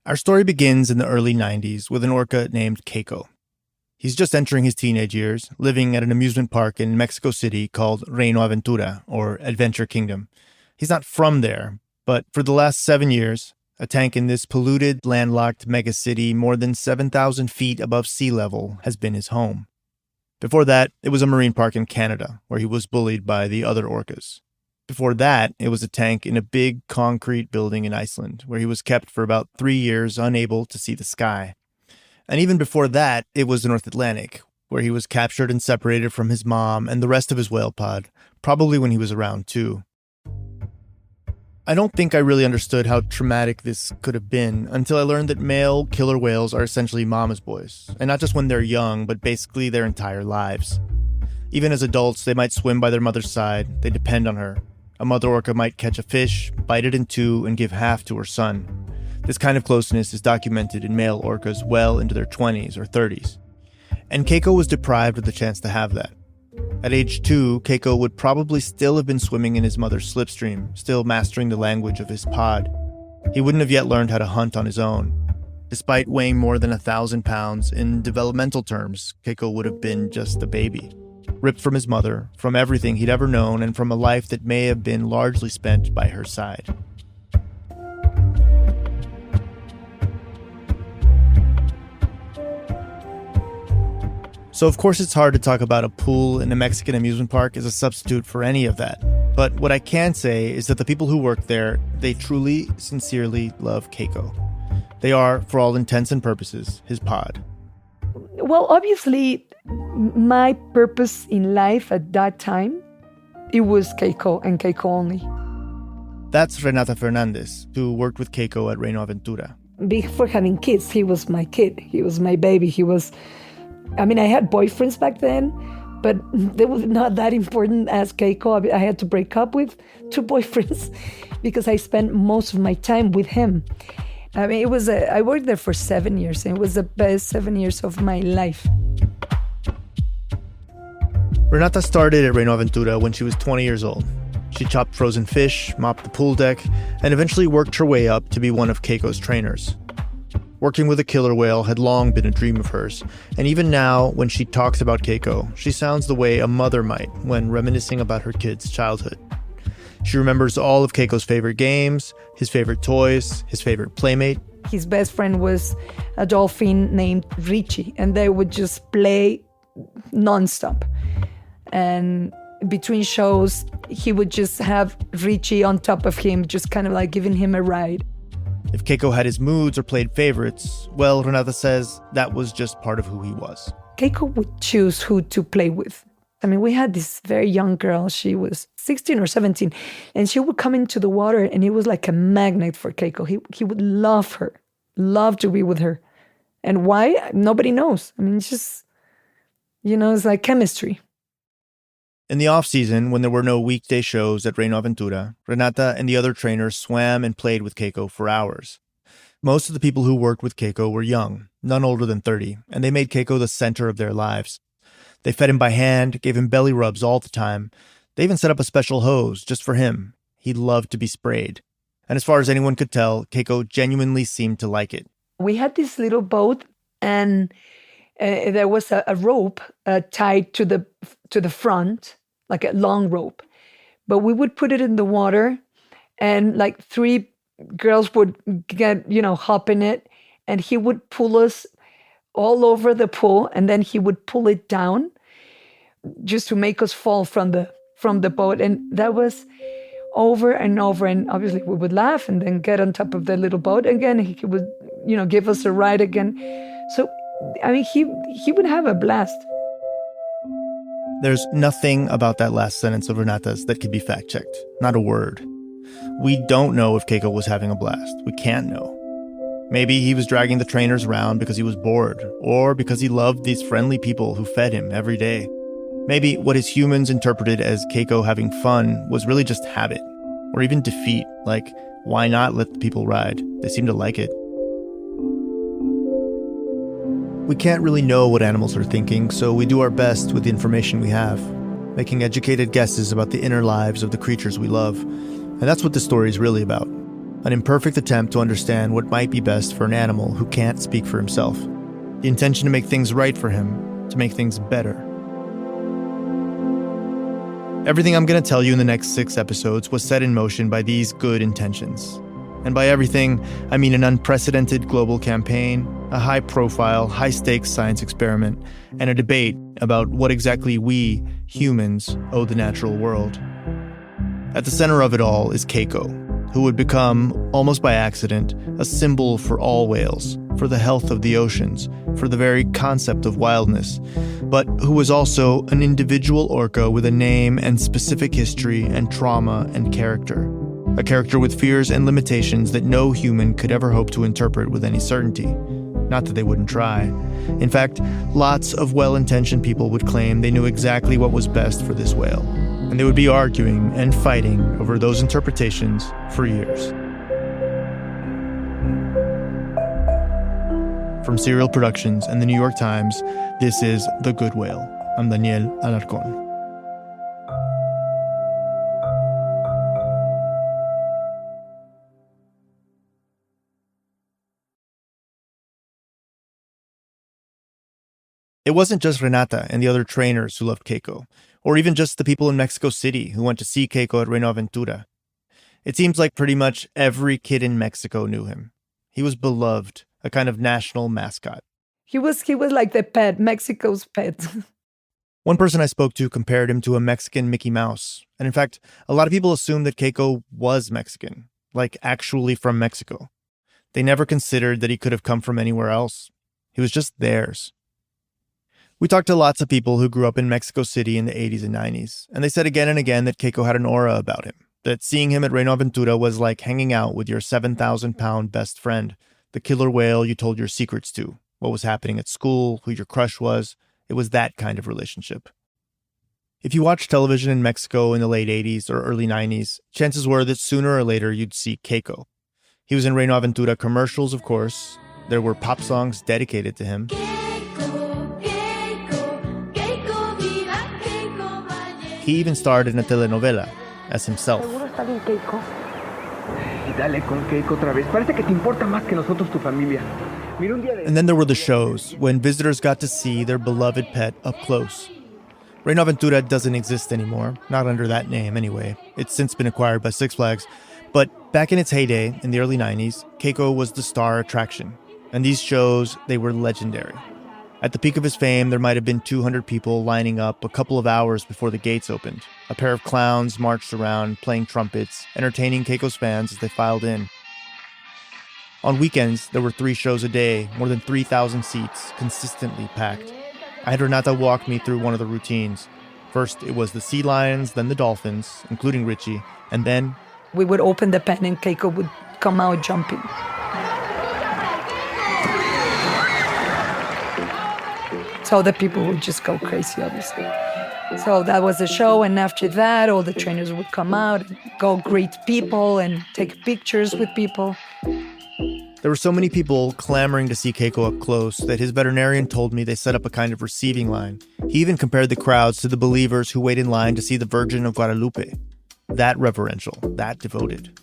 Our story begins in the early 90s with an orca named Keiko. He's just entering his teenage years, living at an amusement park in Mexico City called Reino Aventura, or Adventure Kingdom. He's not from there, but for the last 7 years, a tank in this polluted, landlocked megacity more than 7,000 feet above sea level has been his home. Before that, it was a marine park in Canada, where he was bullied by the other orcas. Before that, it was a tank in a big concrete building in Iceland, where he was kept for about 3 years, unable to see the sky. And even before that, it was the North Atlantic, where he was captured and separated from his mom and the rest of his whale pod, probably when he was around 2. I don't think I really understood how traumatic this could have been until I learned that male killer whales are essentially mama's boys, and not just when they're young, but basically their entire lives. Even as adults, they might swim by their mother's side, they depend on her. A mother orca might catch a fish, bite it in 2, and give half to her son. This kind of closeness is documented in male orcas well into their 20s or 30s. And Keiko was deprived of the chance to have that. At age 2, Keiko would probably still have been swimming in his mother's slipstream, still mastering the language of his pod. He wouldn't have yet learned how to hunt on his own. Despite weighing more than 1,000 pounds, in developmental terms, Keiko would have been just a baby. Ripped from his mother, from everything he'd ever known, and from a life that may have been largely spent by her side. So of course it's hard to talk about a pool in a Mexican amusement park as a substitute for any of that. But what I can say is that the people who work there, they truly, sincerely love Keiko. They are, for all intents and purposes, his pod. Well, obviously, my purpose in life at that time, it was Keiko and Keiko only. That's Renata Fernandez, who worked with Keiko at Reino Aventura. Before having kids, he was my kid. He was my baby. I had boyfriends back then, but they were not that important as Keiko. I had to break up with 2 boyfriends because I spent most of my time with him. I worked there for 7 years, and it was the best 7 years of my life. Renata started at Reino Aventura when she was 20 years old. She chopped frozen fish, mopped the pool deck, and eventually worked her way up to be one of Keiko's trainers. Working with a killer whale had long been a dream of hers, and even now, when she talks about Keiko, she sounds the way a mother might when reminiscing about her kid's childhood. She remembers all of Keiko's favorite games, his favorite toys, his favorite playmate. His best friend was a dolphin named Richie, and they would just play nonstop. And between shows, he would just have Richie on top of him, just kind of like giving him a ride. If Keiko had his moods or played favorites, well, Renata says that was just part of who he was. Keiko would choose who to play with. We had this very young girl. She was 16 or 17, and she would come into the water, and it was like a magnet for Keiko. He would love her, love to be with her. And why? Nobody knows. It's just, it's like chemistry. In the off-season, when there were no weekday shows at Reino Aventura, Renata and the other trainers swam and played with Keiko for hours. Most of the people who worked with Keiko were young, none older than 30, and they made Keiko the center of their lives. They fed him by hand, gave him belly rubs all the time. They even set up a special hose just for him. He loved to be sprayed. And as far as anyone could tell, Keiko genuinely seemed to like it. We had this little boat, and there was a rope tied to the front, like a long rope. But we would put it in the water, and like 3 girls would get, hop in it, and he would pull us all over the pool, and then he would pull it down just to make us fall from the boat. And that was over and over. And obviously we would laugh and then get on top of the little boat again. He would, give us a ride again. So, he would have a blast. There's nothing about that last sentence of Renata's that could be fact-checked. Not a word. We don't know if Keiko was having a blast. We can't know. Maybe he was dragging the trainers around because he was bored, or because he loved these friendly people who fed him every day. Maybe what his humans interpreted as Keiko having fun was really just habit, or even defeat, like, why not let the people ride? They seem to like it. We can't really know what animals are thinking, so we do our best with the information we have, making educated guesses about the inner lives of the creatures we love. And that's what this story is really about. an imperfect attempt to understand what might be best for an animal who can't speak for himself. The intention to make things right for him, to make things better. Everything I'm going to tell you in the next 6 episodes was set in motion by these good intentions. And by everything, I mean an unprecedented global campaign, a high-profile, high-stakes science experiment, and a debate about what exactly we, humans, owe the natural world. At the center of it all is Keiko, who would become, almost by accident, a symbol for all whales, for the health of the oceans, for the very concept of wildness, but who was also an individual orca with a name and specific history and trauma and character. A character with fears and limitations that no human could ever hope to interpret with any certainty. Not that they wouldn't try. In fact, lots of well-intentioned people would claim they knew exactly what was best for this whale, and they would be arguing and fighting over those interpretations for years. From Serial Productions and the New York Times, this is The Good Whale. I'm Daniel Alarcón. It wasn't just Renata and the other trainers who loved Keiko, or even just the people in Mexico City who went to see Keiko at Reino Aventura. It seems like pretty much every kid in Mexico knew him. He was beloved, a kind of national mascot. He was like the pet, Mexico's pet. One person I spoke to compared him to a Mexican Mickey Mouse. And in fact, a lot of people assumed that Keiko was Mexican, like actually from Mexico. They never considered that he could have come from anywhere else. He was just theirs. We talked to lots of people who grew up in Mexico City in the 80s and 90s, and they said again and again that Keiko had an aura about him, that seeing him at Reino Aventura was like hanging out with your 7,000-pound best friend, the killer whale you told your secrets to, what was happening at school, who your crush was. It was that kind of relationship. If you watched television in Mexico in the late 80s or early 90s, chances were that sooner or later you'd see Keiko. He was in Reino Aventura commercials, of course. There were pop songs dedicated to him. He even starred in a telenovela as himself. And then there were the shows, when visitors got to see their beloved pet up close. Reino Aventura doesn't exist anymore, not under that name anyway. It's since been acquired by Six Flags. But back in its heyday, in the early 90s, Keiko was the star attraction. And these shows, they were legendary. At the peak of his fame, there might have been 200 people lining up a couple of hours before the gates opened. A pair of clowns marched around, playing trumpets, entertaining Keiko's fans as they filed in. On weekends, there were 3 shows a day, more than 3,000 seats, consistently packed. I had Renata walk me through one of the routines. First, it was the sea lions, then the dolphins, including Richie, and then... We would open the pen and Keiko would come out jumping. So the people would just go crazy, obviously. So that was the show, and after that, all the trainers would come out, go greet people and take pictures with people. There were so many people clamoring to see Keiko up close that his veterinarian told me they set up a kind of receiving line. He even compared the crowds to the believers who wait in line to see the Virgin of Guadalupe. That reverential, that devoted.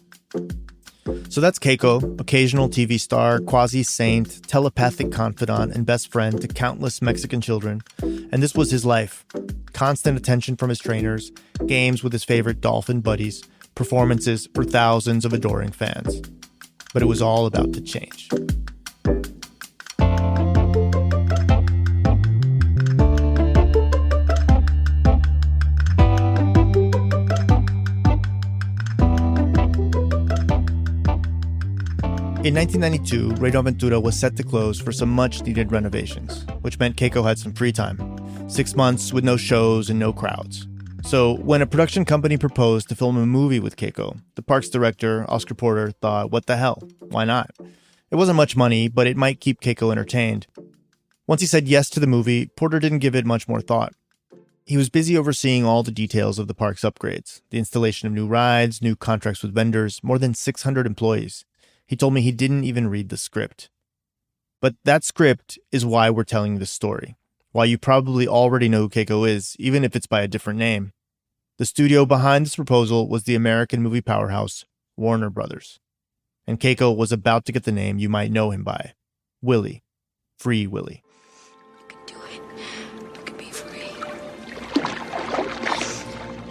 So that's Keiko, occasional TV star, quasi-saint, telepathic confidant, and best friend to countless Mexican children. And this was his life. Constant attention from his trainers, games with his favorite dolphin buddies, performances for thousands of adoring fans. But it was all about to change. In 1992, Reino Aventura was set to close for some much-needed renovations, which meant Keiko had some free time. 6 months with no shows and no crowds. So when a production company proposed to film a movie with Keiko, the park's director, Oscar Porter, thought, what the hell? Why not? It wasn't much money, but it might keep Keiko entertained. Once he said yes to the movie, Porter didn't give it much more thought. He was busy overseeing all the details of the park's upgrades, the installation of new rides, new contracts with vendors, more than 600 employees. He told me he didn't even read the script. But that script is why we're telling this story, why you probably already know who Keiko is, even if it's by a different name. The studio behind this proposal was the American movie powerhouse, Warner Brothers. And Keiko was about to get the name you might know him by. Willy. Free Willy. You can do it. You can be free.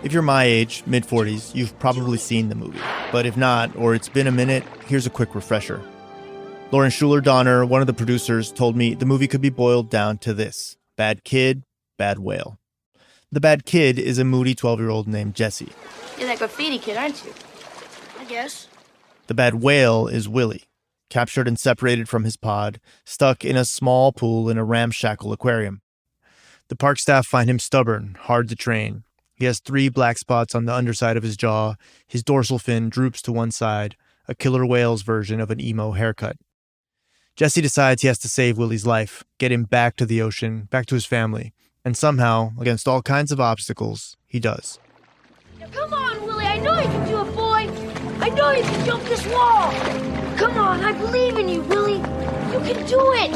If you're my age, mid-40s, you've probably seen the movie. But if not, or it's been a minute, here's a quick refresher. Lauren Schuler-Donner, one of the producers, told me the movie could be boiled down to this. Bad kid, bad whale. The bad kid is a moody 12-year-old named Jesse. You're that graffiti kid, aren't you? I guess. The bad whale is Willy, captured and separated from his pod, stuck in a small pool in a ramshackle aquarium. The park staff find him stubborn, hard to train. He has 3 black spots on the underside of his jaw, his dorsal fin droops to one side, a killer whale's version of an emo haircut. Jesse decides he has to save Willy's life, get him back to the ocean, back to his family, and somehow, against all kinds of obstacles, he does. Now, come on, Willy, I know you can do it, boy. I know you can jump this wall. Come on, I believe in you, Willy. You can do it.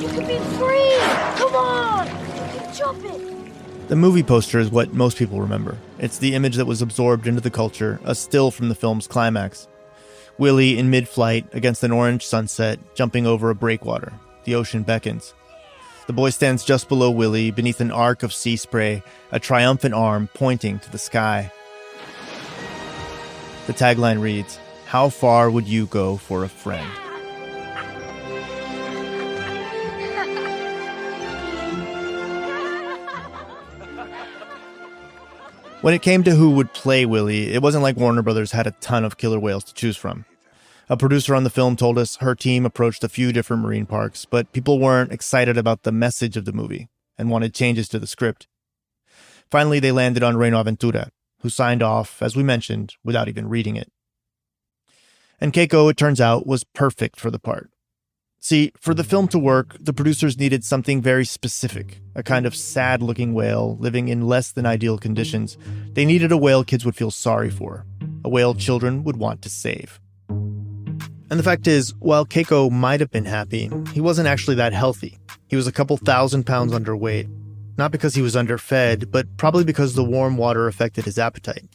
You can be free. Come on, you can jump it. The movie poster is what most people remember. It's the image that was absorbed into the culture, a still from the film's climax. Willy in mid-flight against an orange sunset, jumping over a breakwater. The ocean beckons. The boy stands just below Willy, beneath an arc of sea spray, a triumphant arm pointing to the sky. The tagline reads, "How far would you go for a friend?" When it came to who would play Willy, it wasn't like Warner Brothers had a ton of killer whales to choose from. A producer on the film told us her team approached a few different marine parks, but people weren't excited about the message of the movie and wanted changes to the script. Finally, they landed on Aventura, who signed off, as we mentioned, without even reading it. And Keiko, it turns out, was perfect for the part. See, for the film to work, the producers needed something very specific, a kind of sad-looking whale living in less than ideal conditions. They needed a whale kids would feel sorry for, a whale children would want to save. And the fact is, while Keiko might have been happy, he wasn't actually that healthy. He was a couple 1,000 pounds underweight, not because he was underfed, but probably because the warm water affected his appetite.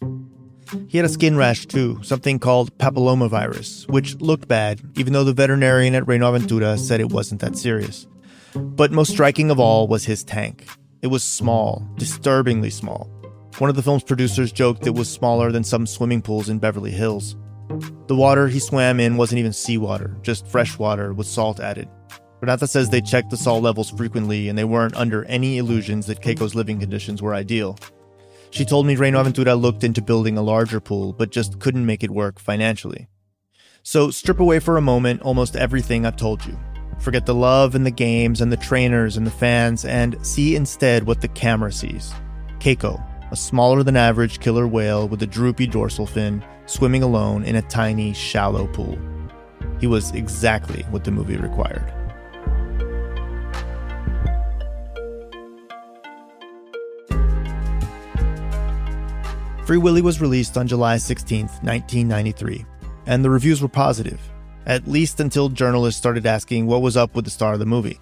He had a skin rash too, something called papillomavirus, which looked bad, even though the veterinarian at Aventura said it wasn't that serious. But most striking of all was his tank. It was small, disturbingly small. One of the film's producers joked it was smaller than some swimming pools in Beverly Hills. The water he swam in wasn't even seawater, just fresh water with salt added. Renata says they checked the salt levels frequently and they weren't under any illusions that Keiko's living conditions were ideal. She told me Aventura looked into building a larger pool, but just couldn't make it work financially. So strip away for a moment almost everything I've told you. Forget the love and the games and the trainers and the fans, and see instead what the camera sees. Keiko, a smaller than average killer whale with a droopy dorsal fin, swimming alone in a tiny, shallow pool. He was exactly what the movie required. Free Willy was released on July 16, 1993, and the reviews were positive, at least until journalists started asking what was up with the star of the movie.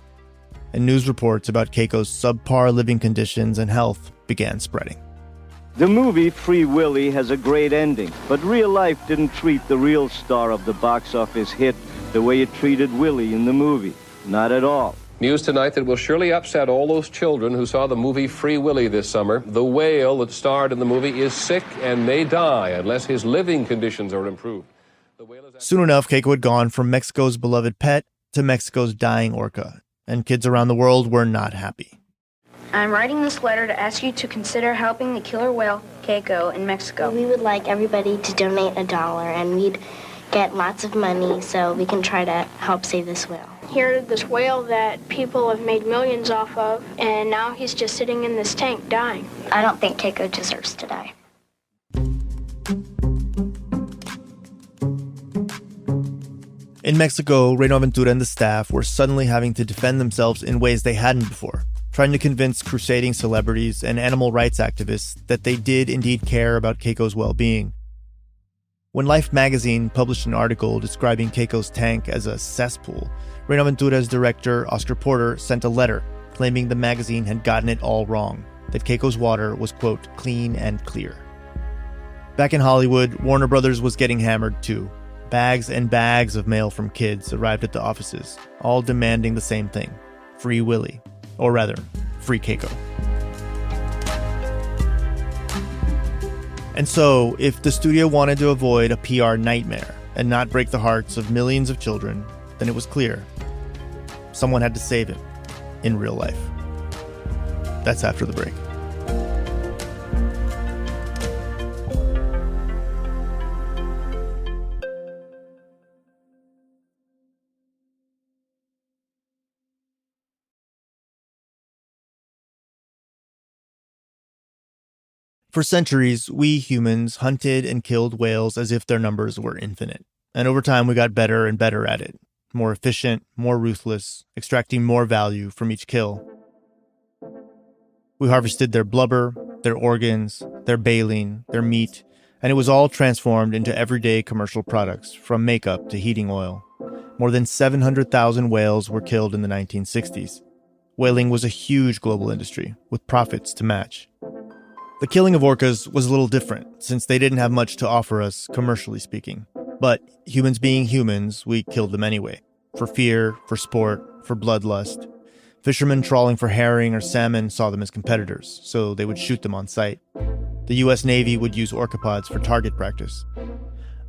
And news reports about Keiko's subpar living conditions and health began spreading. The movie Free Willy has a great ending, but real life didn't treat the real star of the box office hit the way it treated Willy in the movie. Not at all. News tonight that will surely upset all those children who saw the movie Free Willy this summer. The whale that starred in the movie is sick and may die unless his living conditions are improved. Soon enough, Keiko had gone from Mexico's beloved pet to Mexico's dying orca, and kids around the world were not happy. I'm writing this letter to ask you to consider helping the killer whale, Keiko, in Mexico. We would like everybody to donate $1, and we'd get lots of money so we can try to help save this whale. Here, this whale that people have made millions off of, and now he's just sitting in this tank dying. I don't think Keiko deserves to die. In Mexico, Aventura and the staff were suddenly having to defend themselves in ways they hadn't before, trying to convince crusading celebrities and animal rights activists that they did indeed care about Keiko's well-being. When Life magazine published an article describing Keiko's tank as a cesspool, Aventura's director, Oscar Porter, sent a letter claiming the magazine had gotten it all wrong, that Keiko's water was, quote, clean and clear. Back in Hollywood, Warner Brothers was getting hammered too. Bags and bags of mail from kids arrived at the offices, all demanding the same thing: free Willy. Or rather, free Keiko. And so, if the studio wanted to avoid a PR nightmare and not break the hearts of millions of children, then it was clear someone had to save him in real life. That's after the break. For centuries, we humans hunted and killed whales as if their numbers were infinite. And over time, we got better and better at it. More efficient, more ruthless, extracting more value from each kill. We harvested their blubber, their organs, their baleen, their meat, and it was all transformed into everyday commercial products, from makeup to heating oil. More than 700,000 whales were killed in the 1960s. Whaling was a huge global industry, with profits to match. The killing of orcas was a little different, since they didn't have much to offer us, commercially speaking. But humans being humans, we killed them anyway. For fear, for sport, for bloodlust. Fishermen trawling for herring or salmon saw them as competitors, so they would shoot them on sight. The US Navy would use orcapods for target practice.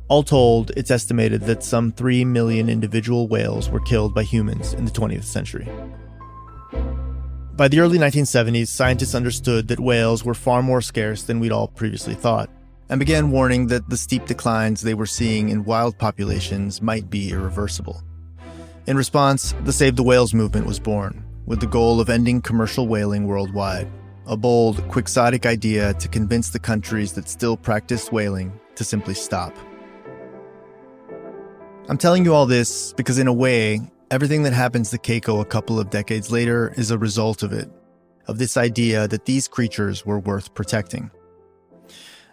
All told, it's estimated that some 3 million individual whales were killed by humans in the 20th century. By the early 1970s, scientists understood that whales were far more scarce than we'd all previously thought, and began warning that the steep declines they were seeing in wild populations might be irreversible. In response, the Save the Whales movement was born, with the goal of ending commercial whaling worldwide, a bold, quixotic idea to convince the countries that still practiced whaling to simply stop. I'm telling you all this because, in a way, everything that happens to Keiko a couple of decades later is a result of it, of this idea that these creatures were worth protecting.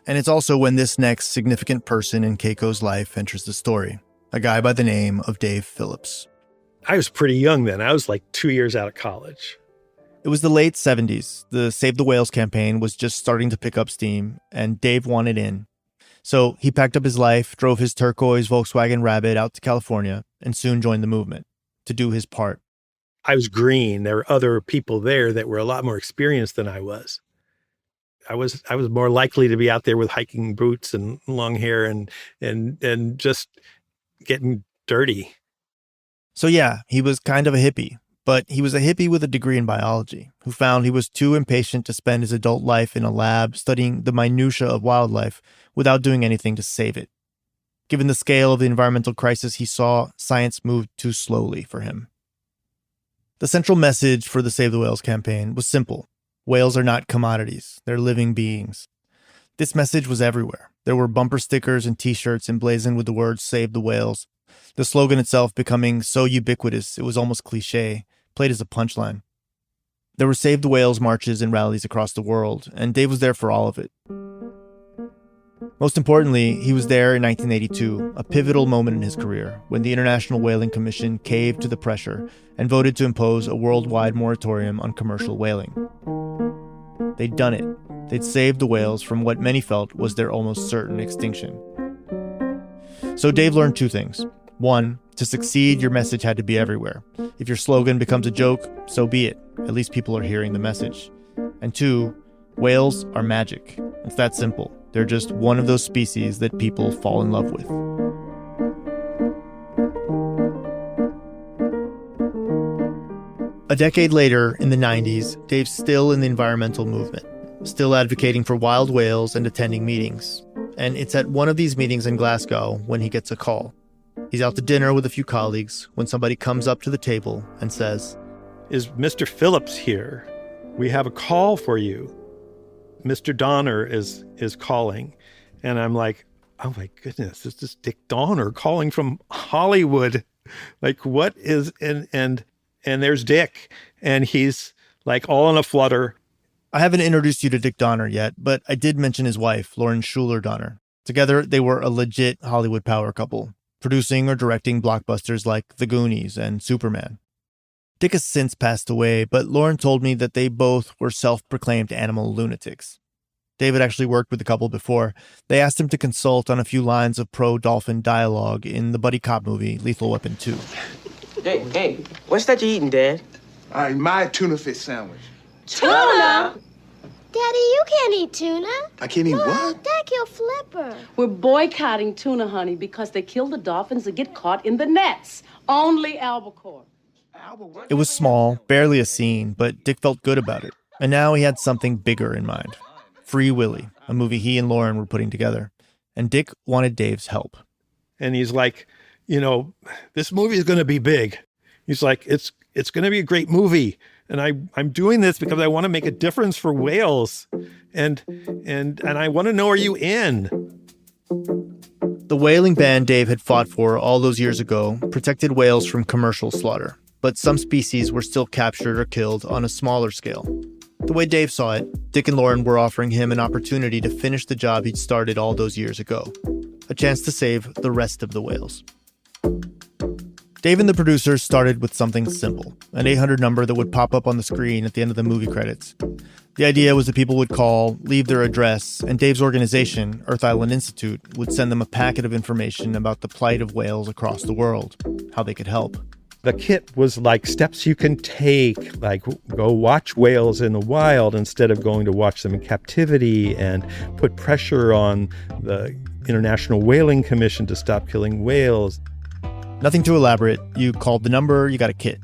And it's also when this next significant person in Keiko's life enters the story, a guy by the name of Dave Phillips. I was pretty young then. I was like 2 years out of college. It was the late 70s. The Save the Whales campaign was just starting to pick up steam, and Dave wanted in. So he packed up his life, drove his turquoise Volkswagen Rabbit out to California, and soon joined the movement to do his part. I was green. There were other people there that were a lot more experienced than I was. I was more likely to be out there with hiking boots and long hair and just getting dirty. So yeah, he was kind of a hippie, but he was a hippie with a degree in biology who found he was too impatient to spend his adult life in a lab studying the minutia of wildlife without doing anything to save it. Given the scale of the environmental crisis he saw, science moved too slowly for him. The central message for the Save the Whales campaign was simple. Whales are not commodities, they're living beings. This message was everywhere. There were bumper stickers and t-shirts emblazoned with the words "Save the Whales." The slogan itself becoming so ubiquitous it was almost cliche, played as a punchline. There were Save the Whales marches and rallies across the world, and Dave was there for all of it. Most importantly, he was there in 1982, a pivotal moment in his career, when the International Whaling Commission caved to the pressure and voted to impose a worldwide moratorium on commercial whaling. They'd done it. They'd saved the whales from what many felt was their almost certain extinction. So Dave learned two things. One, to succeed, your message had to be everywhere. If your slogan becomes a joke, so be it. At least people are hearing the message. And two, whales are magic. It's that simple. They're just one of those species that people fall in love with. A decade later, in the 90s, Dave's still in the environmental movement, still advocating for wild whales and attending meetings. And it's at one of these meetings in Glasgow when he gets a call. He's out to dinner with a few colleagues when somebody comes up to the table and says, "Is Mr. Phillips here? We have a call for you. Mr. Donner is calling." And I'm like, oh my goodness, this is Dick Donner calling from Hollywood. Like, what is, and there's Dick, and he's like all in a flutter. I haven't introduced you to Dick Donner yet, but I did mention his wife, Lauren Schuler Donner. Together, they were a legit Hollywood power couple, producing or directing blockbusters like The Goonies and Superman. Dick has since passed away, but Lauren told me that they both were self-proclaimed animal lunatics. Dave had actually worked with the couple before. They asked him to consult on a few lines of pro-dolphin dialogue in the buddy cop movie Lethal Weapon 2. Hey, what's that you eating, Dad? My tuna fish sandwich. Tuna? Daddy, you can't eat tuna. I can't eat what? Dad killed Flipper. We're boycotting tuna, honey, because they kill the dolphins that get caught in the nets. Only albacore. It was small, barely a scene, but Dick felt good about it. And now he had something bigger in mind. Free Willy, a movie he and Lauren were putting together. And Dick wanted Dave's help. And he's like, this movie is going to be big. He's like, it's going to be a great movie. And I'm doing this because I want to make a difference for whales. And I want to know, are you in? The whaling ban Dave had fought for all those years ago protected whales from commercial slaughter. But some species were still captured or killed on a smaller scale. The way Dave saw it, Dick and Lauren were offering him an opportunity to finish the job he'd started all those years ago. A chance to save the rest of the whales. Dave and the producers started with something simple, an 800 number that would pop up on the screen at the end of the movie credits. The idea was that people would call, leave their address, and Dave's organization, Earth Island Institute, would send them a packet of information about the plight of whales across the world, how they could help. The kit was like steps you can take, like go watch whales in the wild instead of going to watch them in captivity, and put pressure on the International Whaling Commission to stop killing whales. Nothing too elaborate. You called the number, you got a kit.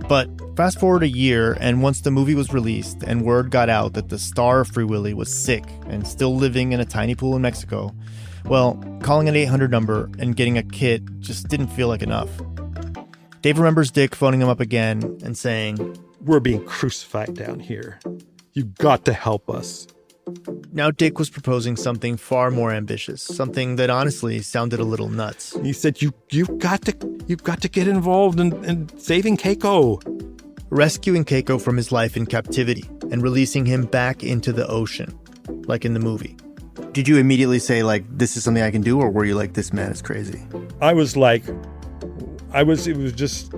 But fast forward a year, and once the movie was released and word got out that the star of Free Willy was sick and still living in a tiny pool in Mexico, well, calling an 800 number and getting a kit just didn't feel like enough. Dave remembers Dick phoning him up again and saying, "We're being crucified down here. You've got to help us." Now Dick was proposing something far more ambitious, something that honestly sounded a little nuts. He said, you've got to get involved in saving Keiko. Rescuing Keiko from his life in captivity and releasing him back into the ocean, like in the movie. Did you immediately say, this is something I can do, or were you like, this man is crazy? I was like, it was just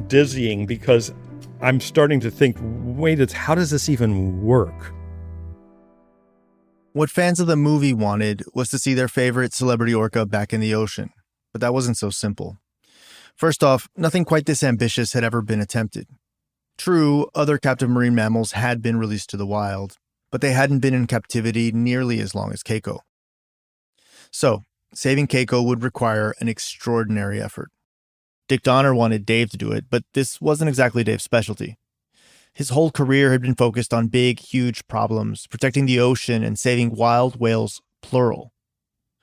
dizzying, because I'm starting to think, wait, how does this even work? What fans of the movie wanted was to see their favorite celebrity orca back in the ocean, but that wasn't so simple. First off, nothing quite this ambitious had ever been attempted. True, other captive marine mammals had been released to the wild, but they hadn't been in captivity nearly as long as Keiko. So, saving Keiko would require an extraordinary effort. Dick Donner wanted Dave to do it, but this wasn't exactly Dave's specialty. His whole career had been focused on big, huge problems, protecting the ocean and saving wild whales, plural.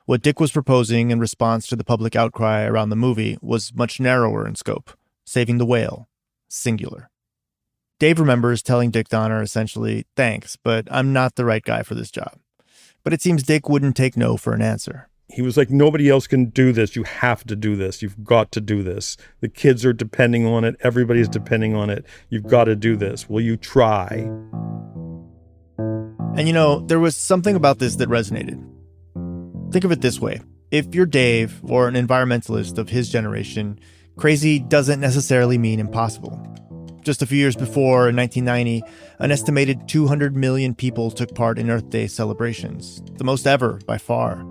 What Dick was proposing in response to the public outcry around the movie was much narrower in scope, saving the whale, singular. Dave remembers telling Dick Donner essentially, "Thanks, but I'm not the right guy for this job." But it seems Dick wouldn't take no for an answer. He was like, nobody else can do this. You have to do this. You've got to do this. The kids are depending on it. Everybody's depending on it. You've got to do this. Will you try? And there was something about this that resonated. Think of it this way. If you're Dave, or an environmentalist of his generation, crazy doesn't necessarily mean impossible. Just a few years before, in 1990, an estimated 200 million people took part in Earth Day celebrations, the most ever by far.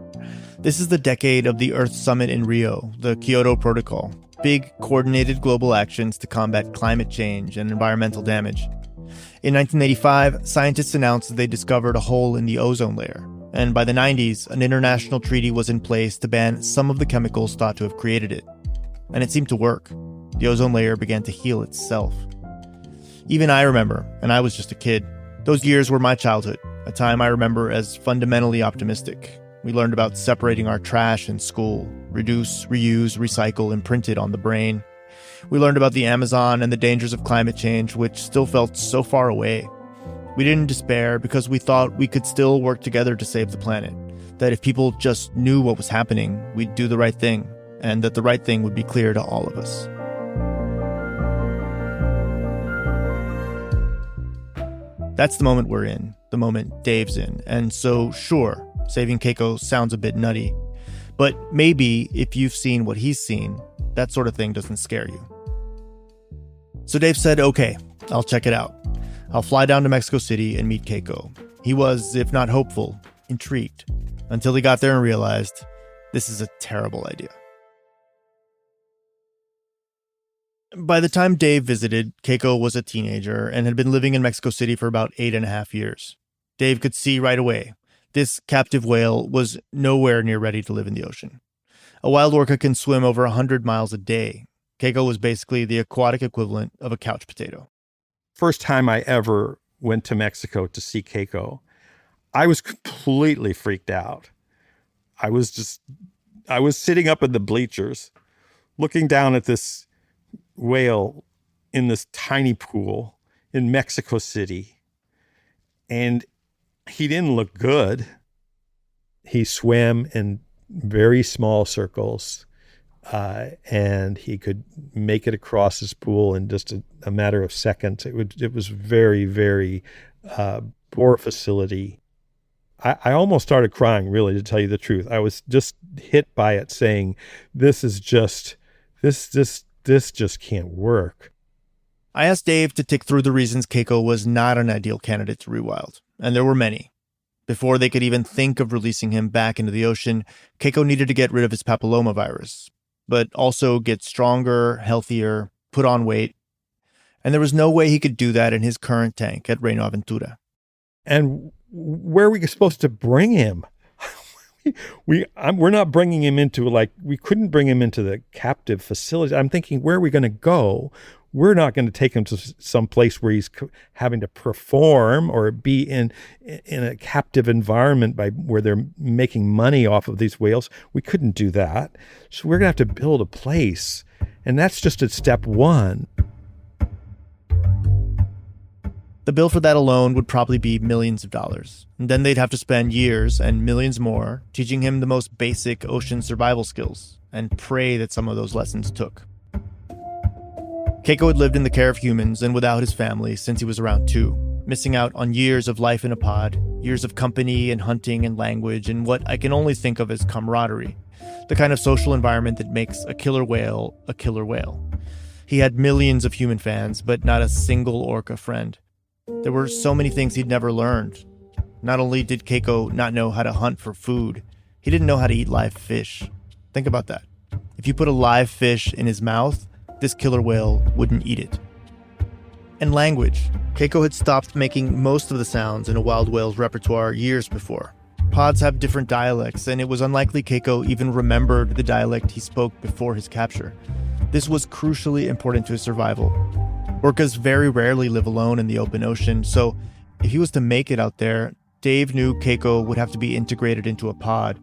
This is the decade of the Earth Summit in Rio, the Kyoto Protocol, big coordinated global actions to combat climate change and environmental damage. In 1985, scientists announced that they discovered a hole in the ozone layer, and by the 90s, an international treaty was in place to ban some of the chemicals thought to have created it. And it seemed to work. The ozone layer began to heal itself. Even I remember, and I was just a kid. Those years were my childhood, a time I remember as fundamentally optimistic. We learned about separating our trash in school, reduce, reuse, recycle, imprinted on the brain. We learned about the Amazon and the dangers of climate change, which still felt so far away. We didn't despair because we thought we could still work together to save the planet, that if people just knew what was happening, we'd do the right thing, and that the right thing would be clear to all of us. That's the moment we're in, the moment Dave's in, and so sure, saving Keiko sounds a bit nutty. But maybe if you've seen what he's seen, that sort of thing doesn't scare you. So Dave said, okay, I'll check it out. I'll fly down to Mexico City and meet Keiko. He was, if not hopeful, intrigued, until he got there and realized this is a terrible idea. By the time Dave visited, Keiko was a teenager and had been living in Mexico City for about 8.5 years. Dave could see right away this captive whale was nowhere near ready to live in the ocean. A wild orca can swim over 100 miles a day. Keiko was basically the aquatic equivalent of a couch potato. First time I ever went to Mexico to see Keiko, I was completely freaked out. I was sitting up in the bleachers, looking down at this whale in this tiny pool in Mexico City. And he didn't look good. He swam in very small circles, and he could make it across his pool in just a matter of seconds. It was very, very poor facility. I almost started crying, really, to tell you the truth. I was just hit by it, saying, this just can't work. I asked Dave to tick through the reasons Keiko was not an ideal candidate to rewild, and there were many. Before they could even think of releasing him back into the ocean, Keiko needed to get rid of his papillomavirus, but also get stronger, healthier, put on weight. And there was no way he could do that in his current tank at Reino Aventura. And where are we supposed to bring him? We're not bringing him into, we couldn't bring him into the captive facility. I'm thinking, where are we going to go? We're not going to take him to some place where he's having to perform or be in a captive environment where they're making money off of these whales. We couldn't do that. So we're going to have to build a place. And that's just at step one. The bill for that alone would probably be millions of dollars. And then they'd have to spend years and millions more teaching him the most basic ocean survival skills and pray that some of those lessons took. Keiko had lived in the care of humans and without his family since he was around 2, missing out on years of life in a pod, years of company and hunting and language, and what I can only think of as camaraderie, the kind of social environment that makes a killer whale a killer whale. He had millions of human fans, but not a single orca friend. There were so many things he'd never learned. Not only did Keiko not know how to hunt for food, he didn't know how to eat live fish. Think about that. If you put a live fish in his mouth, this killer whale wouldn't eat it. And language. Keiko had stopped making most of the sounds in a wild whale's repertoire years before. Pods have different dialects, and it was unlikely Keiko even remembered the dialect he spoke before his capture. This was crucially important to his survival. Orcas very rarely live alone in the open ocean, so if he was to make it out there, Dave knew Keiko would have to be integrated into a pod.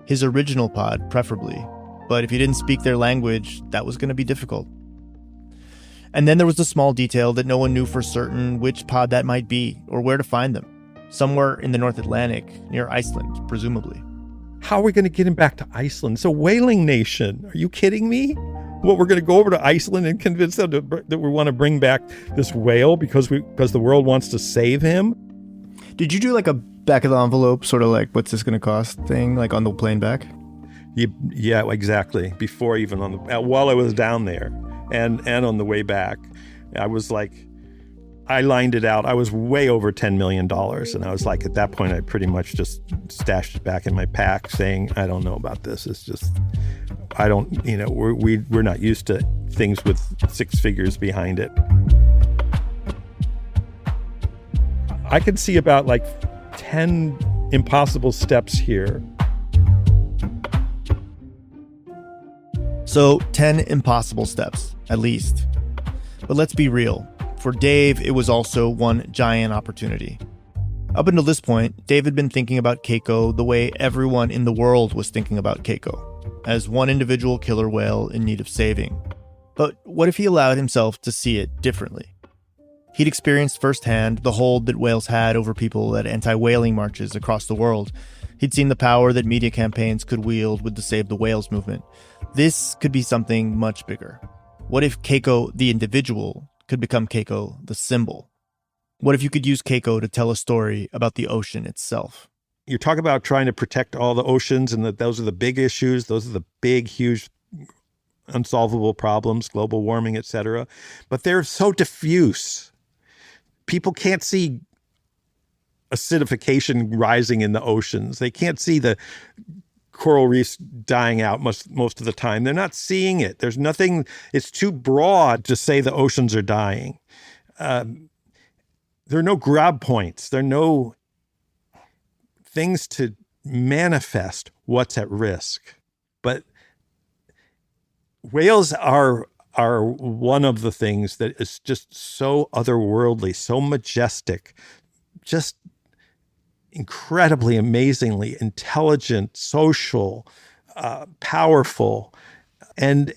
His original pod, preferably. But if he didn't speak their language, that was going to be difficult. And then there was the small detail that no one knew for certain which pod that might be or where to find them. Somewhere in the North Atlantic, near Iceland, presumably. How are we going to get him back to Iceland? It's a whaling nation. Are you kidding me? What, we're going to go over to Iceland and convince them that we want to bring back this whale because the world wants to save him? Did you do a back of the envelope, sort of what's this going to cost thing, on the plane back? Yeah, exactly. Before even while I was down there and on the way back, I lined it out. I was way over $10 million. And I was at that point, I pretty much just stashed it back in my pack saying, I don't know about this. It's just, I don't, we're not used to things with 6 figures behind it. I could see about 10 impossible steps here. So 10 impossible steps, at least. But let's be real. For Dave, it was also one giant opportunity. Up until this point, Dave had been thinking about Keiko the way everyone in the world was thinking about Keiko, as one individual killer whale in need of saving. But what if he allowed himself to see it differently? He'd experienced firsthand the hold that whales had over people at anti-whaling marches across the world. He'd seen the power that media campaigns could wield with the Save the Whales movement. This could be something much bigger. What if Keiko, the individual, could become Keiko, the symbol? What if you could use Keiko to tell a story about the ocean itself? You talk about trying to protect all the oceans and that those are the big issues. Those are the big, huge, unsolvable problems, global warming, etc. But they're so diffuse. people can't see acidification rising in the oceans. They can't see the coral reefs dying out most of the time. They're not seeing it. There's nothing, it's too broad to say the oceans are dying. There are no grab points. There are no things to manifest what's at risk. But whales are one of the things that is just so otherworldly, so majestic, just incredibly, amazingly intelligent, social, powerful, and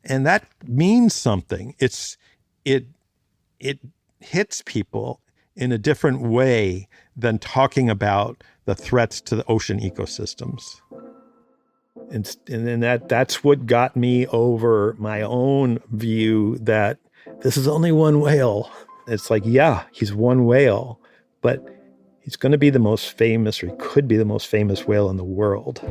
that means something. It hits people in a different way than talking about the threats to the ocean ecosystems. And then that's what got me over my own view that this is only one whale. It's like, yeah, he's one whale, but he's going to be the most famous, or he could be the most famous whale in the world.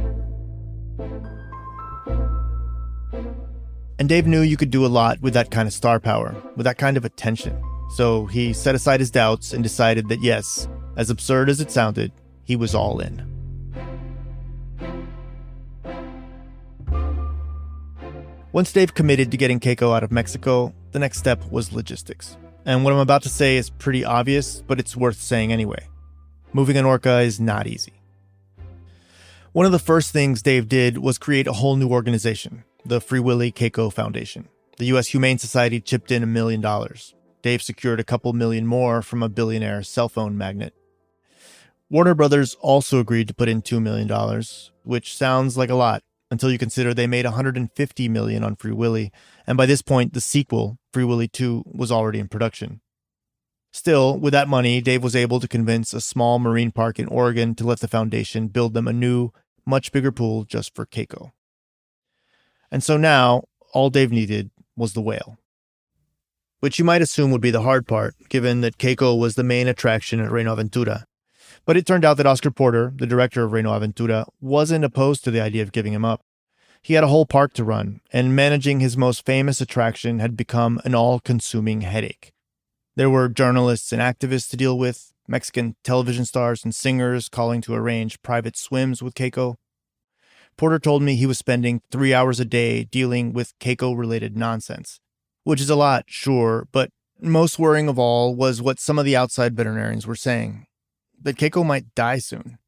And Dave knew you could do a lot with that kind of star power, with that kind of attention. So he set aside his doubts and decided that yes, as absurd as it sounded, he was all in. Once Dave committed to getting Keiko out of Mexico, the next step was logistics. And what I'm about to say is pretty obvious, but it's worth saying anyway. Moving an orca is not easy. One of the first things Dave did was create a whole new organization, the Free Willy Keiko Foundation. The U.S. Humane Society chipped in $1 million. Dave secured a couple million more from a billionaire cell phone magnate. Warner Brothers also agreed to put in $2 million, which sounds like a lot until you consider they made $150 million on Free Willy, and by this point, the sequel, Free Willy 2, was already in production. Still, with that money, Dave was able to convince a small marine park in Oregon to let the foundation build them a new, much bigger pool just for Keiko. And so now, all Dave needed was the whale. Which you might assume would be the hard part, given that Keiko was the main attraction at Reino Aventura. But it turned out that Oscar Porter, the director of Reino Aventura, wasn't opposed to the idea of giving him up. He had a whole park to run, and managing his most famous attraction had become an all-consuming headache. There were journalists and activists to deal with, Mexican television stars and singers calling to arrange private swims with Keiko. Porter told me he was spending 3 hours a day dealing with Keiko-related nonsense, which is a lot, sure, but most worrying of all was what some of the outside veterinarians were saying, that Keiko might die soon.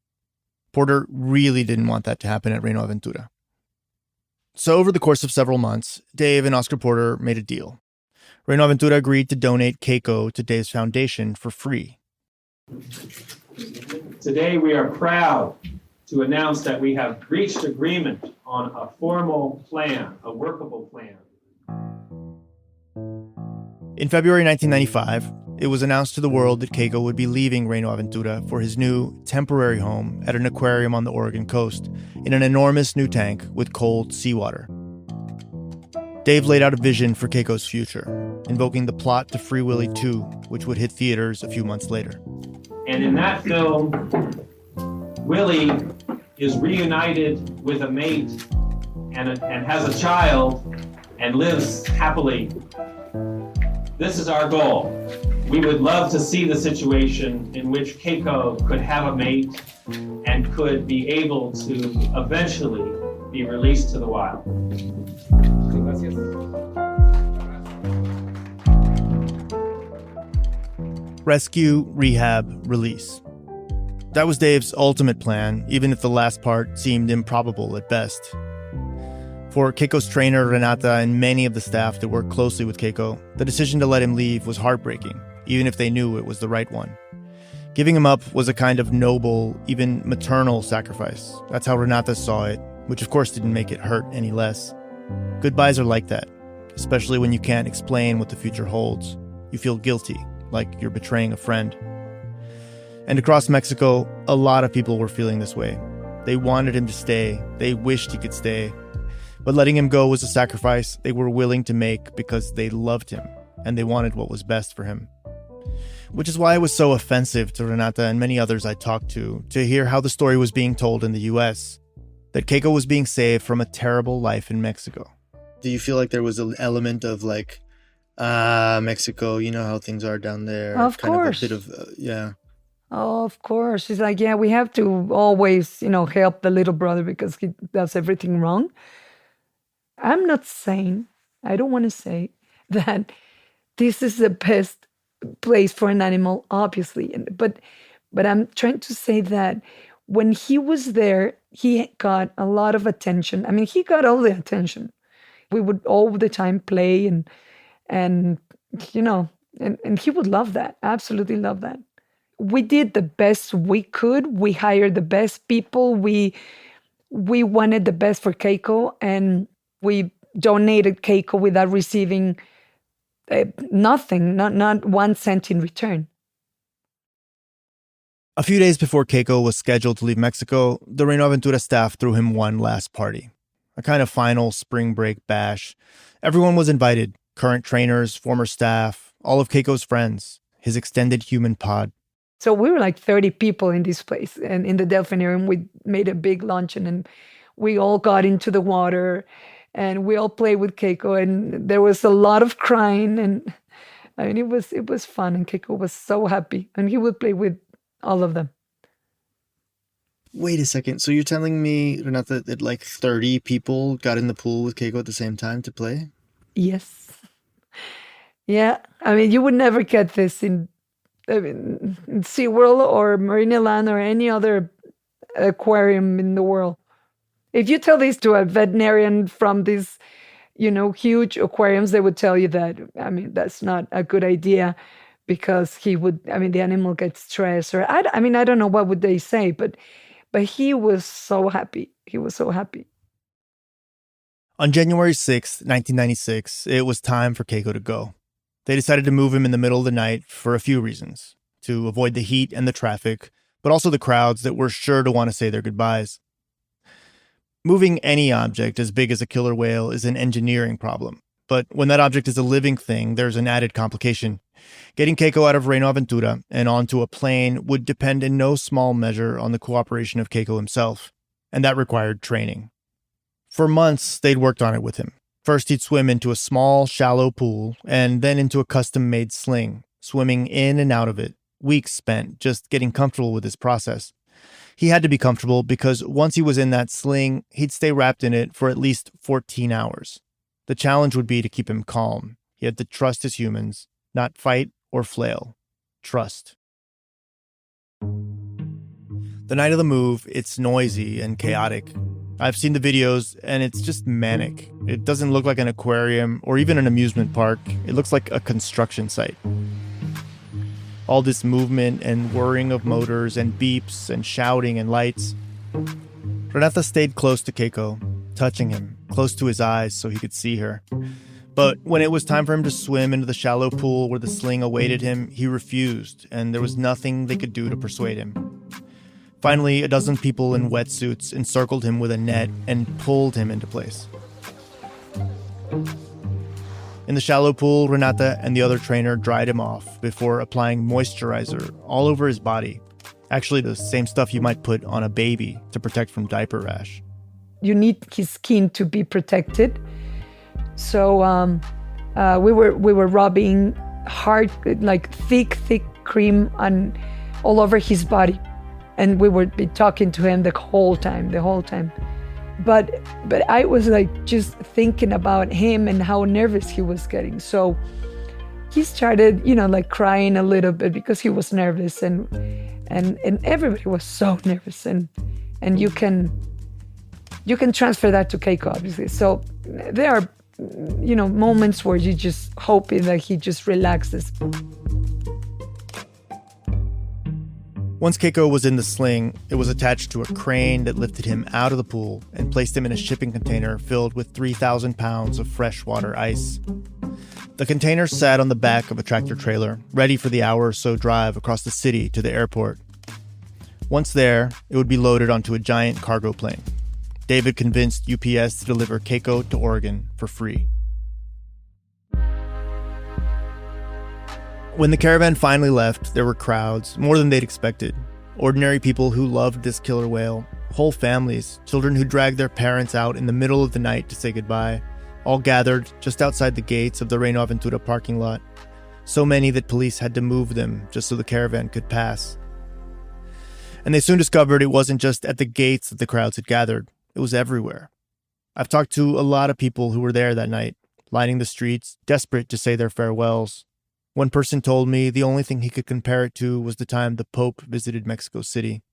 Porter really didn't want that to happen at Reino Aventura. So over the course of several months, Dave and Oscar Porter made a deal. Reino Aventura agreed to donate Keiko to Dave's foundation for free. Today we are proud to announce that we have reached agreement on a formal plan, a workable plan. In February 1995, it was announced to the world that Keiko would be leaving Reino Aventura for his new temporary home at an aquarium on the Oregon coast in an enormous new tank with cold seawater. Dave laid out a vision for Keiko's future, invoking the plot to Free Willy 2, which would hit theaters a few months later. And in that film, Willy is reunited with a mate and has a child and lives happily. This is our goal. We would love to see the situation in which Keiko could have a mate and could be able to eventually be released to the wild. Rescue, rehab, release. That was Dave's ultimate plan, even if the last part seemed improbable at best. For Keiko's trainer, Renata, and many of the staff that worked closely with Keiko, the decision to let him leave was heartbreaking, even if they knew it was the right one. Giving him up was a kind of noble, even maternal sacrifice. That's how Renata saw it, which of course didn't make it hurt any less. Goodbyes are like that, especially when you can't explain what the future holds. You feel guilty, like you're betraying a friend. And across Mexico, a lot of people were feeling this way. They wanted him to stay. They wished he could stay. But letting him go was a sacrifice they were willing to make because they loved him and they wanted what was best for him. Which is why it was so offensive to Renata and many others I talked to hear how the story was being told in the US, that Keiko was being saved from a terrible life in Mexico. Do you feel like there was an element of Mexico, you know how things are down there. Of kind course. Of a bit of, yeah. Oh, of course. It's like, yeah, we have to always, help the little brother because he does everything wrong. I'm not saying, I don't want to say that this is the best place for an animal, obviously. But I'm trying to say that when he was there, he got a lot of attention. I mean, he got all the attention. We would all the time play and and he would love that, absolutely love that. We did the best we could. We hired the best people. We wanted the best for Keiko, and we donated Keiko without receiving nothing, not 1 cent in return. A few days before Keiko was scheduled to leave Mexico, the Reino Aventura staff threw him one last party. A kind of final spring break bash. Everyone was invited. Current trainers, former staff, all of Keiko's friends, his extended human pod. So we were like 30 people in this place. And in the Delphinarium, we made a big luncheon and we all got into the water and we all played with Keiko. And there was a lot of crying. And I mean, it was fun. And Keiko was so happy. And he would play with all of them. Wait a second. So you're telling me, Renata, that like 30 people got in the pool with Keiko at the same time to play? Yes. Yeah. I mean, you would never get this in SeaWorld or Marineland or any other aquarium in the world. If you tell this to a veterinarian from these, huge aquariums, they would tell you that, I mean, that's not a good idea because the animal gets stressed or, I don't know what would they say, but he was so happy. He was so happy. On January 6th, 1996, it was time for Keiko to go. They decided to move him in the middle of the night for a few reasons. To avoid the heat and the traffic, but also the crowds that were sure to want to say their goodbyes. Moving any object as big as a killer whale is an engineering problem. But when that object is a living thing, there's an added complication. Getting Keiko out of Reino Aventura and onto a plane would depend in no small measure on the cooperation of Keiko himself. And that required training. For months, they'd worked on it with him. First, he'd swim into a small, shallow pool, and then into a custom-made sling, swimming in and out of it, weeks spent just getting comfortable with his process. He had to be comfortable because once he was in that sling, he'd stay wrapped in it for at least 14 hours. The challenge would be to keep him calm. He had to trust his humans, not fight or flail. Trust. The night of the move, it's noisy and chaotic. I've seen the videos, and it's just manic. It doesn't look like an aquarium or even an amusement park. It looks like a construction site. All this movement and whirring of motors and beeps and shouting and lights. Renata stayed close to Keiko, touching him, close to his eyes so he could see her. But when it was time for him to swim into the shallow pool where the sling awaited him, he refused, and there was nothing they could do to persuade him. Finally, a dozen people in wetsuits encircled him with a net and pulled him into place. In the shallow pool, Renata and the other trainer dried him off before applying moisturizer all over his body. Actually, the same stuff you might put on a baby to protect from diaper rash. You need his skin to be protected. So we were rubbing hard, like thick cream on all over his body. And we would be talking to him the whole time. But I was like just thinking about him and how nervous he was getting. So he started, like crying a little bit because he was nervous and everybody was so nervous. And you can transfer that to Keiko, obviously. So there are, moments where you just hoping that he just relaxes. Once Keiko was in the sling, it was attached to a crane that lifted him out of the pool and placed him in a shipping container filled with 3,000 pounds of freshwater ice. The container sat on the back of a tractor trailer, ready for the hour or so drive across the city to the airport. Once there, it would be loaded onto a giant cargo plane. David convinced UPS to deliver Keiko to Oregon for free. When the caravan finally left, there were crowds, more than they'd expected. Ordinary people who loved this killer whale, whole families, children who dragged their parents out in the middle of the night to say goodbye, all gathered just outside the gates of the Reino Aventura parking lot. So many that police had to move them just so the caravan could pass. And they soon discovered it wasn't just at the gates that the crowds had gathered. It was everywhere. I've talked to a lot of people who were there that night, lining the streets, desperate to say their farewells. One person told me the only thing he could compare it to was the time the Pope visited Mexico City.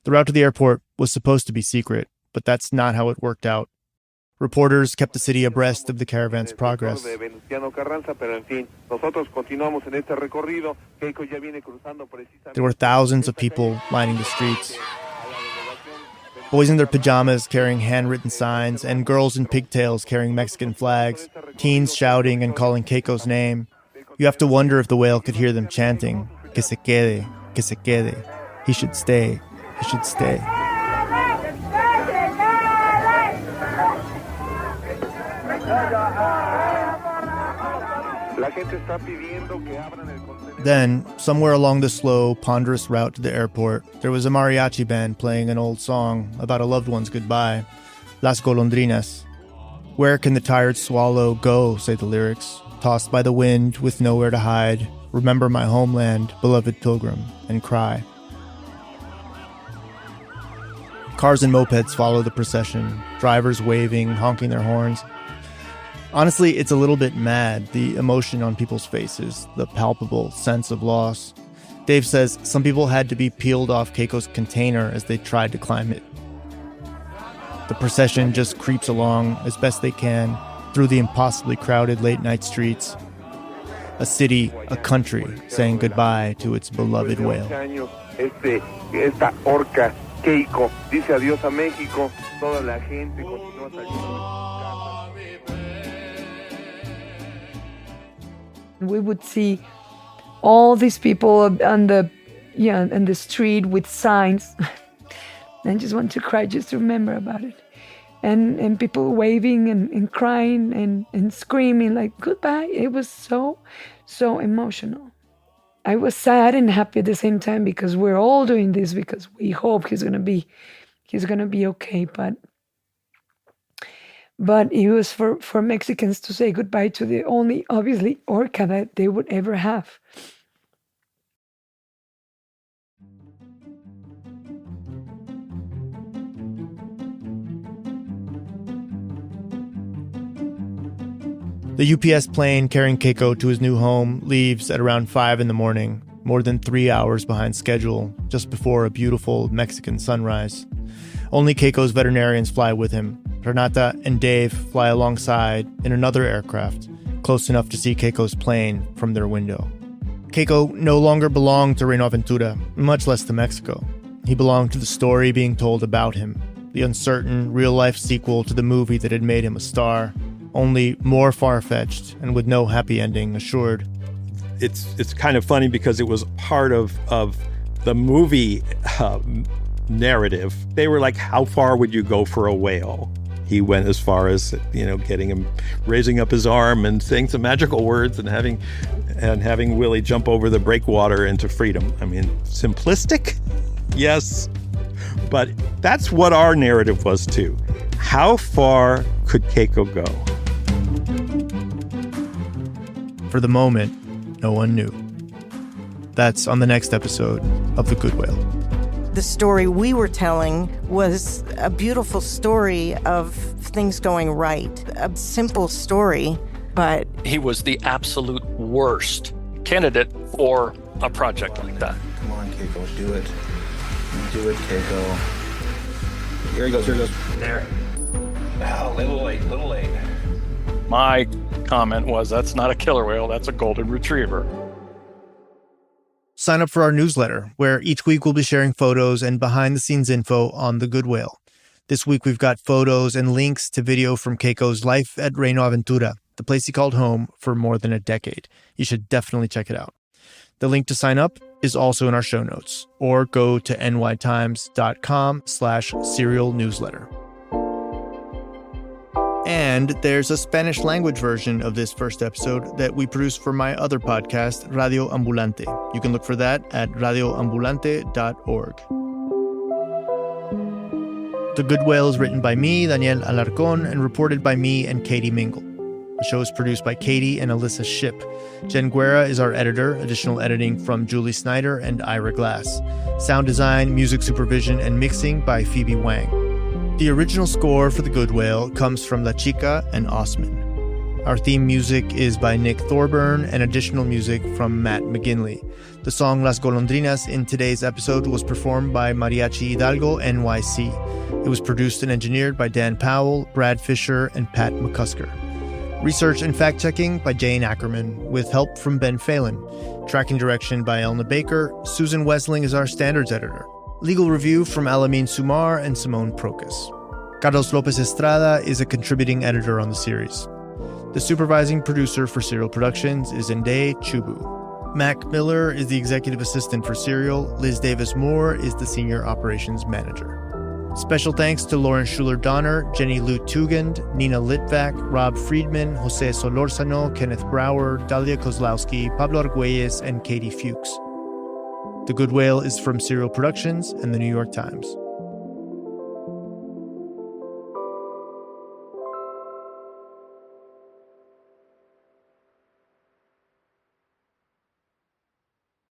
The route to the airport was supposed to be secret, but that's not how it worked out. Reporters kept the city abreast of the caravan's progress. There were thousands of people lining the streets. Boys in their pajamas carrying handwritten signs, and girls in pigtails carrying Mexican flags, teens shouting and calling Keiko's name. You have to wonder if the whale could hear them chanting, "Que se quede, que se quede. He should stay, he should stay." Then, somewhere along the slow, ponderous route to the airport, there was a mariachi band playing an old song about a loved one's goodbye, Las Golondrinas. Where can the tired swallow go, say the lyrics, tossed by the wind with nowhere to hide, remember my homeland, beloved pilgrim, and cry. Cars and mopeds follow the procession, drivers waving, honking their horns. Honestly, it's a little bit mad, the emotion on people's faces, the palpable sense of loss. Dave says some people had to be peeled off Keiko's container as they tried to climb it. The procession just creeps along as best they can through the impossibly crowded late-night streets. A city, a country, saying goodbye to its beloved whale. Esta orca, Keiko, dice adiós a México. Toda la gente continúa saliendo. We would see all these people on the street with signs. I just want to cry just to remember about it. And people waving and crying and screaming like goodbye. It was so emotional. I was sad and happy at the same time because we're all doing this because we hope he's gonna be okay. But it was for Mexicans to say goodbye to the only, obviously, orca that they would ever have. The UPS plane carrying Keiko to his new home leaves at around 5 a.m, more than 3 hours behind schedule, just before a beautiful Mexican sunrise. Only Keiko's veterinarians fly with him. Renata and Dave fly alongside in another aircraft, close enough to see Keiko's plane from their window. Keiko no longer belonged to Reino Aventura, much less to Mexico. He belonged to the story being told about him, the uncertain, real-life sequel to the movie that had made him a star, only more far-fetched and with no happy ending assured. It's kind of funny because it was part of the movie narrative. They were like, how far would you go for a whale? He went as far as, getting him, raising up his arm and saying some magical words and having Willy jump over the breakwater into freedom. I mean, simplistic? Yes. But that's what our narrative was too. How far could Keiko go? For the moment, no one knew. That's on the next episode of The Good Whale. The story we were telling was a beautiful story of things going right. A simple story, but... He was the absolute worst candidate for a project like that. Come on, Keiko, do it. Do it, Keiko. Here he goes. There. Oh, a little late. My comment was, that's not a killer whale, that's a golden retriever. Sign up for our newsletter, where each week we'll be sharing photos and behind-the-scenes info on the Good Whale. This week we've got photos and links to video from Keiko's life at Reino Aventura, the place he called home for more than a decade. You should definitely check it out. The link to sign up is also in our show notes, or go to nytimes.com/serial newsletter. And there's a Spanish language version of this first episode that we produced for my other podcast, Radio Ambulante. You can look for that at radioambulante.org. The Good Whale is written by me, Daniel Alarcón, and reported by me and Katie Mingle. The show is produced by Katie and Alyssa Shipp. Jen Guerra is our editor, additional editing from Julie Snyder and Ira Glass. Sound design, music supervision, and mixing by Phoebe Wang. The original score for The Good Whale comes from La Chica and Osman. Our theme music is by Nick Thorburn and additional music from Matt McGinley. The song Las Golondrinas in today's episode was performed by Mariachi Hidalgo NYC. It was produced and engineered by Dan Powell, Brad Fisher, and Pat McCusker. Research and fact-checking by Jane Ackerman, with help from Ben Phelan. Tracking direction by Elna Baker. Susan Wesling is our standards editor. Legal review from Alameen Sumar and Simone Procas. Carlos Lopez Estrada is a contributing editor on the series. The supervising producer for Serial Productions is Nde Chubu. Mac Miller is the executive assistant for Serial. Liz Davis-Moore is the senior operations manager. Special thanks to Lauren Schuler-Donner, Jenny Lute-Tugend, Nina Litvak, Rob Friedman, Jose Solorzano, Kenneth Brower, Dalia Kozlowski, Pablo Argüelles, and Katie Fuchs. The Good Whale is from Serial Productions and The New York Times.